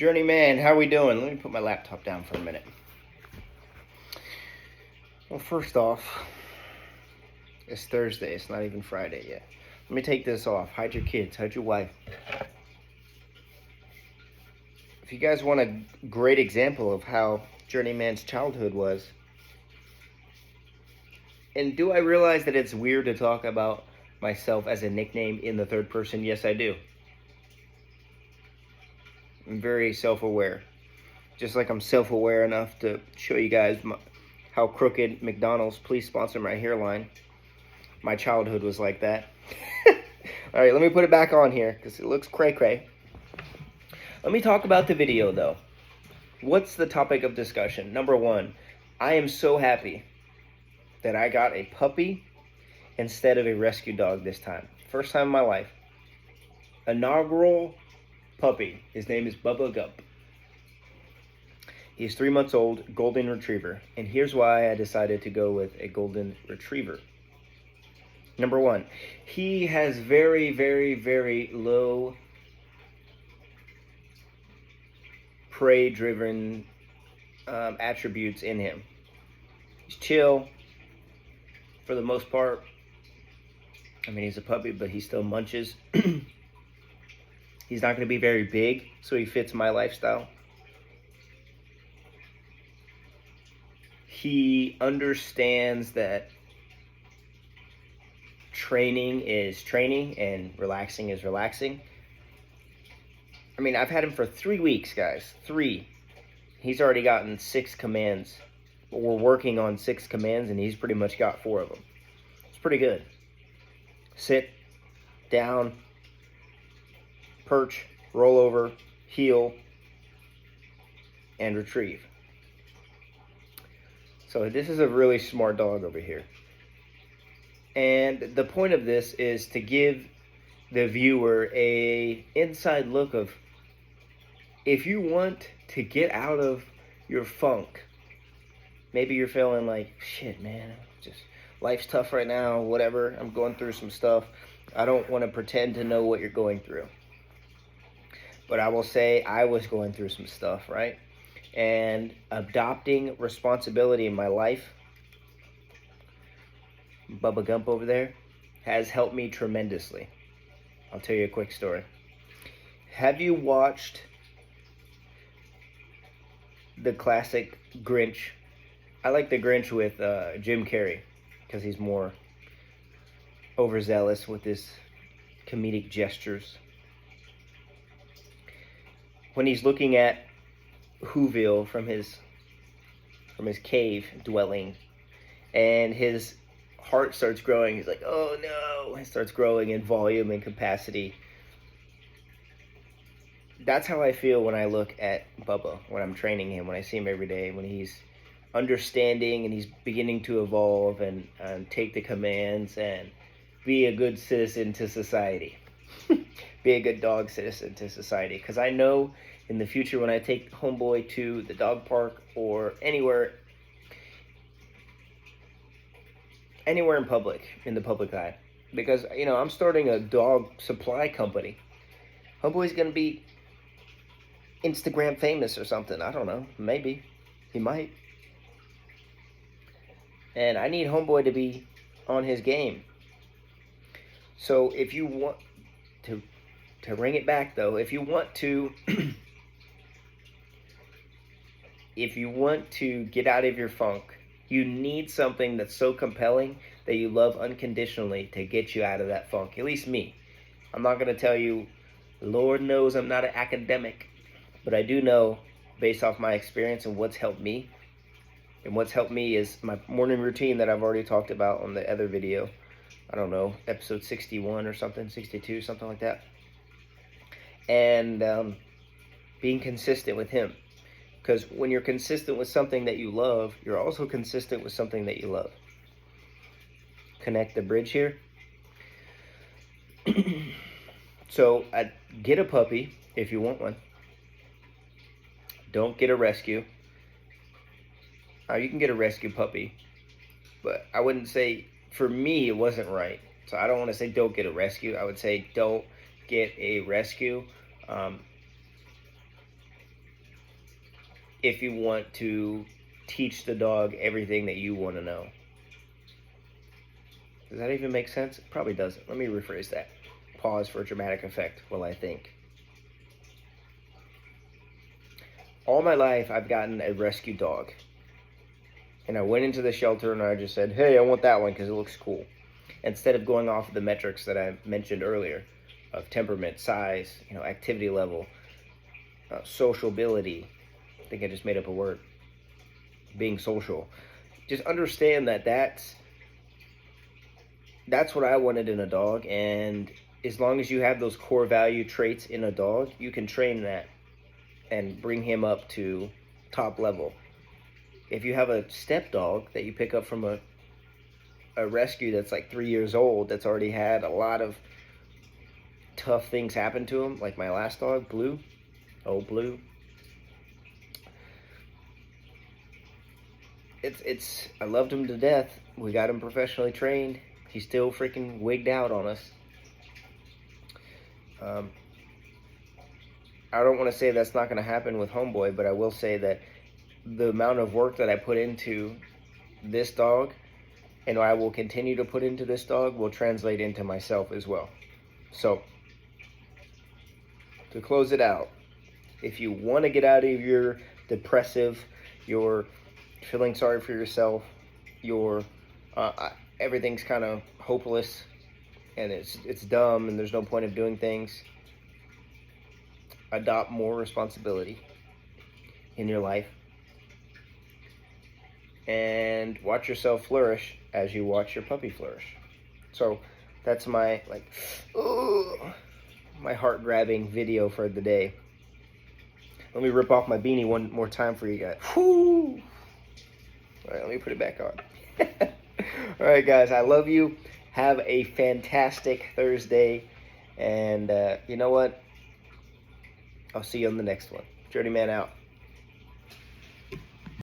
Journeyman, how we doing? Let me put my laptop down for a minute. Well, first off, it's Thursday. It's not even Friday yet. Let me take this off. Hide your kids. Hide your wife. If you guys want a great example of how Journeyman's childhood was, and do I realize that it's weird to talk about myself as a nickname in the third person? Yes, I do. I'm very self-aware. Just like I'm self-aware enough to show you guys how crooked McDonald's, please sponsor my hairline. My childhood was like that. All right, let me put it back on here because it looks cray-cray. Let me talk about the video, though. What's the topic of discussion? Number one, I am so happy that I got a puppy instead of a rescue dog this time. First time in my life. Inaugural puppy. His name is Bubba Gump. He's 3 months old, golden retriever. And here's why I decided to go with a golden retriever. Number one, he has very, very, very low prey-driven attributes in him. He's chill for the most part. I mean, he's a puppy, but he still munches. He's not going to be very big, so he fits my lifestyle. He understands that training is training and relaxing is relaxing. I mean, I've had him for 3 weeks, guys. 3. He's already gotten 6 commands. We're working on 6 commands, and he's pretty much got 4 of them. It's pretty good. Sit, down, perch, roll over, heel, and retrieve. So this is a really smart dog over here. And the point of this is to give the viewer a inside look of, if you want to get out of your funk, maybe you're feeling like, shit, man, just life's tough right now, whatever, I'm going through some stuff. I don't want to pretend to know what you're going through. But I will say I was going through some stuff, right? And adopting responsibility in my life, Bubba Gump over there, has helped me tremendously. I'll tell you a quick story. Have you watched the classic Grinch? I like the Grinch with Jim Carrey because he's more overzealous with his comedic gestures. When he's looking at Whoville from his cave dwelling, and his heart starts growing, he's like, oh no, it starts growing in volume and capacity. That's how I feel when I look at Bubba, when I'm training him, when I see him every day, when he's understanding and he's beginning to evolve and take the commands and be a good citizen to society. Be a good dog citizen to society. Because I know in the future when I take Homeboy to the dog park or anywhere in public, in the public eye. Because, you know, I'm starting a dog supply company. Homeboy's going to be Instagram famous or something. I don't know. Maybe. He might. And I need Homeboy to be on his game. So if you want to bring it back, though, if you want to get out of your funk, you need something that's so compelling that you love unconditionally to get you out of that funk. At least me. I'm not going to tell you, Lord knows I'm not an academic, but I do know, based off my experience and what's helped me. And what's helped me is my morning routine that I've already talked about on the other video. I don't know, episode 61 or something, 62, something like that. And being consistent with him. Because when you're consistent with something that you love, you're also consistent with something that you love. Connect the bridge here. So, get a puppy if you want one. Don't get a rescue. You can get a rescue puppy, but I wouldn't say, for me, it wasn't right. So I don't want to say don't get a rescue. I would say don't get a rescue. if you want to teach the dog everything that you want to know. Does that even make sense? It probably doesn't. Let me rephrase that. Pause for dramatic effect while I think. All my life, I've gotten a rescue dog. And I went into the shelter and I just said, hey, I want that one because it looks cool. Instead of going off of the metrics that I mentioned earlier of temperament, size, activity level, sociability. I think I just made up a word. Being social. Just understand that that's what I wanted in a dog, and as long as you have those core value traits in a dog, you can train that and bring him up to top level. If you have a step dog that you pick up from a rescue that's like 3 years old, that's already had a lot of tough things happen to him, like my last dog, Blue, old Blue. I loved him to death. We got him professionally trained. He's still freaking wigged out on us. I don't want to say that's not going to happen with Homeboy, but I will say that the amount of work that I put into this dog, and I will continue to put into this dog, will translate into myself as well. So, to close it out, if you want to get out of your depressive, your feeling sorry for yourself, your everything's kind of hopeless and it's dumb and there's no point of doing things, adopt more responsibility in your life and watch yourself flourish as you watch your puppy flourish. So that's my my heart-grabbing video for the day. Let me rip off my beanie one more time for you guys. Whoo! All right, let me put it back on. All right, guys, I love you. Have a fantastic Thursday. And you know what? I'll see you on the next one. Journeyman out.